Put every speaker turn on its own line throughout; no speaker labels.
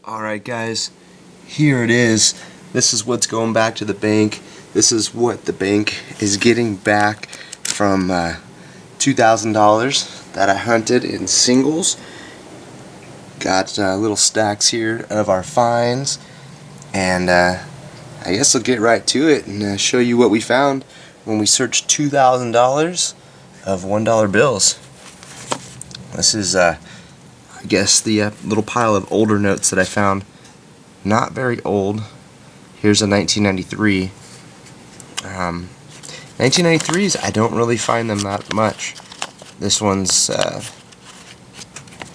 Alright guys, here it is. This is what's going back to the bank. This is what the bank is getting back from $2,000 that I hunted in singles. Got little stacks here of our finds, and I guess I'll get right to it and show you what we found when we searched $2,000 of $1 bills. This is I guess the little pile of older notes that I found. Not very old. Here's a 1993. 1993s, I don't really find them that much. This one's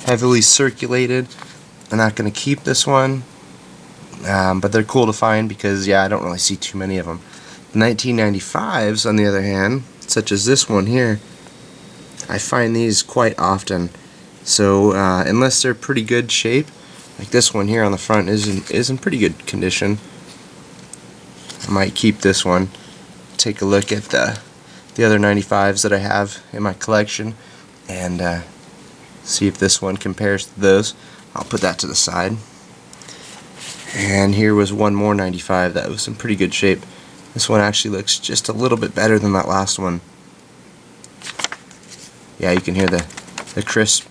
heavily circulated. I'm not going to keep this one, but they're cool to find because, yeah, I don't really see too many of them. The 1995s, on the other hand, such as this one here, I find these quite often. So unless they're pretty good shape, like this one here on the front is in pretty good condition, I might keep this one. Take a look at the other 95s that I have in my collection and see if this one compares to those. I'll put that to the side. And here was one more 95 that was in pretty good shape. This one actually looks just a little bit better than that last one. Yeah, you can hear the crisp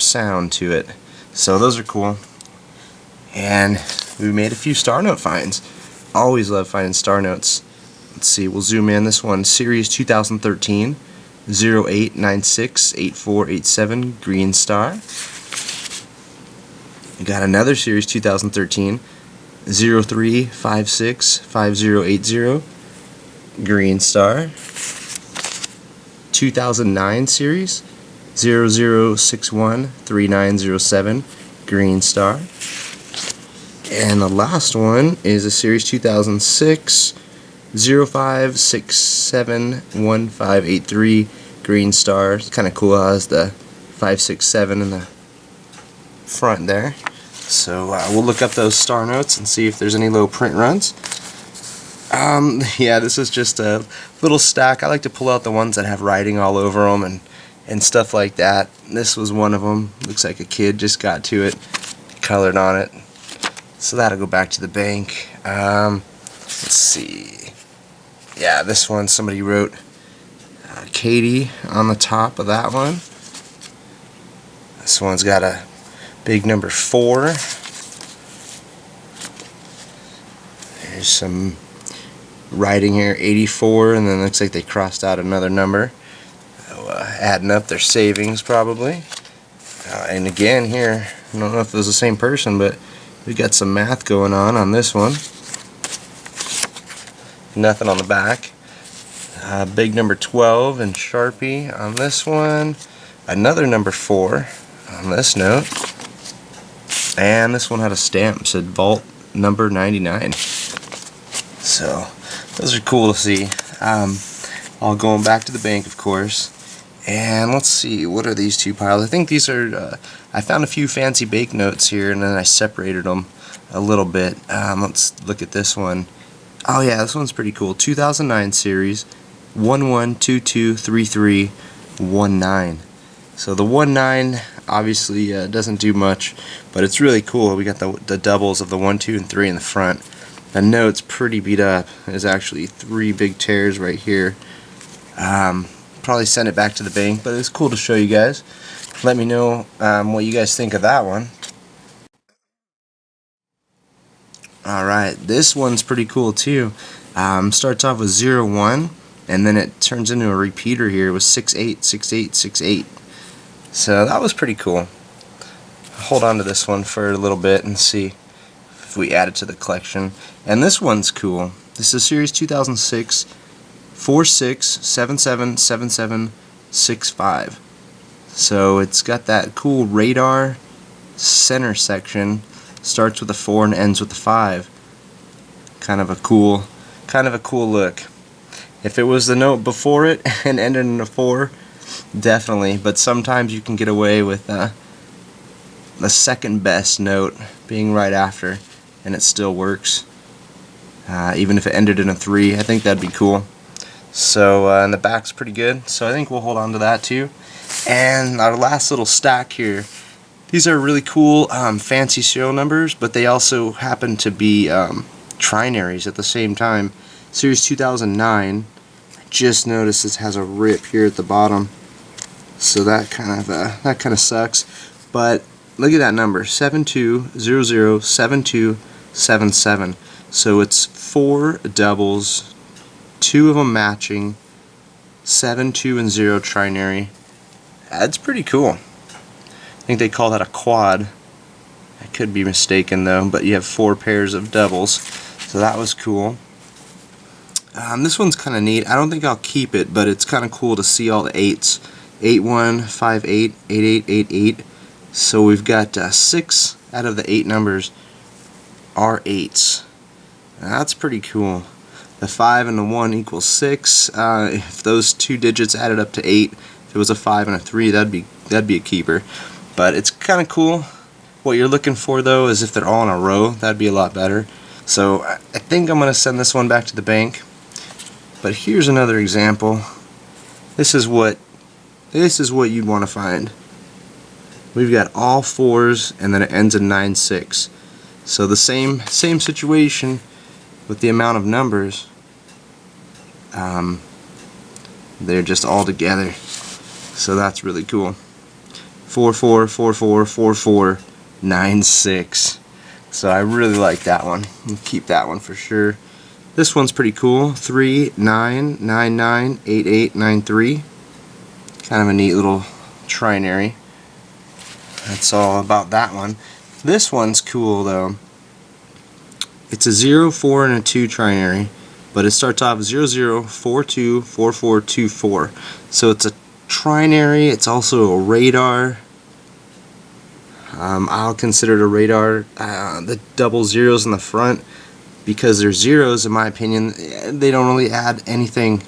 sound to it. So those are cool. And we made a few star note finds. Always love finding star notes. Let's see, we'll zoom in. This one, Series 2013 08968487 green star. We got another Series 2013 03565080 green star. 2009 series 00613907 green star. And the last one is a Series 2006 05671583 green star. It's kind of cool how it has the 567 in the front there. So we'll look up those star notes and see if there's any low print runs. Yeah, this is just a little stack. I like to pull out the ones that have writing all over them and stuff like that. This was one of them. Looks like a kid just got to it, colored on it. So that'll go back to the bank. Let's see. Yeah, this one somebody wrote Katie on the top of that one. This one's got a big number 4. There's some writing here, 84, and then looks like they crossed out another number. Adding up their savings probably. And again here, I don't know if it was the same person, but we got some math going on this one. Nothing on the back. Big number 12 in Sharpie on this one. Another number 4 on this note. And this one had a stamp, said vault number 99. So those are cool to see. All going back to the bank, of course. And let's see, what are these two piles? I think these are, I found a few fancy bank notes here and then I separated them a little bit. Let's look at this one. Oh yeah, this one's pretty cool. 2009 series 11223319. So the 19 obviously doesn't do much, but it's really cool. We got the doubles of the 1, 2, and 3 in the front. The note's pretty beat up. There's actually 3 big tears right here. Probably send it back to the bank, but it's cool to show you guys. Let me know what you guys think of that one. Alright, this one's pretty cool too. Starts off with 01, and then it turns into a repeater here with 686868. So that was pretty cool. Hold on to this one for a little bit and see if we add it to the collection. And this one's cool. This is Series 2006 46777765. So it's got that cool radar center section. Starts with a 4 and ends with a 5. Kind of a cool look. If it was the note before it and ended in a 4, definitely. But sometimes you can get away with the second best note being right after, and it still works. Even if it ended in a 3, I think that'd be cool. So and the back's pretty good, so I think we'll hold on to that too. And our last little stack here These are really cool, fancy serial numbers, but they also happen to be trinaries at the same time. Series 2009. I just noticed this has a rip here at the bottom, so that kind of sucks. But look at that number, 72007277. So it's 4 doubles, 2 of them matching, 7, 2, and 0 trinary. That's pretty cool. I think they call that a quad. I could be mistaken though, but you have 4 pairs of doubles, so that was cool. This one's kind of neat. I don't think I'll keep it, but it's kind of cool to see all the 8s. 81, 58, 88, 88. So we've got 6 out of the 8 numbers are 8s. That's pretty cool. The 5 and the 1 equals 6. If those 2 digits added up to 8, if it was a 5 and a 3, that'd be a keeper. But it's kind of cool. What you're looking for though is if they're all in a row, that'd be a lot better. So I think I'm going to send this one back to the bank. But here's another example. This is what you'd want to find. We've got all 4s and then it ends in 9-6. So the same situation with the amount of numbers. They're just all together. So that's really cool. 44, 44, 44, 96. So I really like that one. I'll keep that one for sure. This one's pretty cool. 3, 9, 9, 9, 8, 8, 9, 3. Kind of a neat little trinary. That's all about that one. This one's cool though. It's a 0, 4, and a 2 trinary, but it starts off 0, 0, 4, 2, 4, 4, 2, 4. So it's a trinary. It's also a radar. I'll consider it a radar. The double zeros in the front, because they're zeros, in my opinion, they don't really add anything.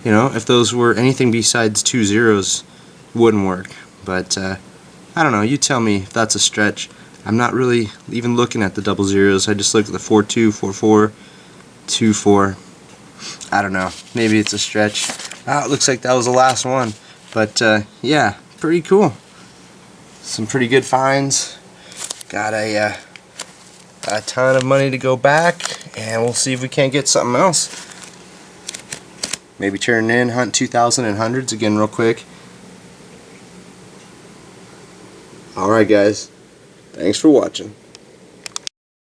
You know, if those were anything besides 2 zeros, wouldn't work. But I don't know. You tell me if that's a stretch. I'm not really even looking at the double zeros. I just look at the 4, 2, 4, 4, 2, 4. I don't know. Maybe it's a stretch. It looks like that was the last one. But yeah, pretty cool. Some pretty good finds. Got a ton of money to go back, and we'll see if we can't get something else. Maybe turn in Hunt 2000 and hundreds again real quick. Alright guys, thanks for watching.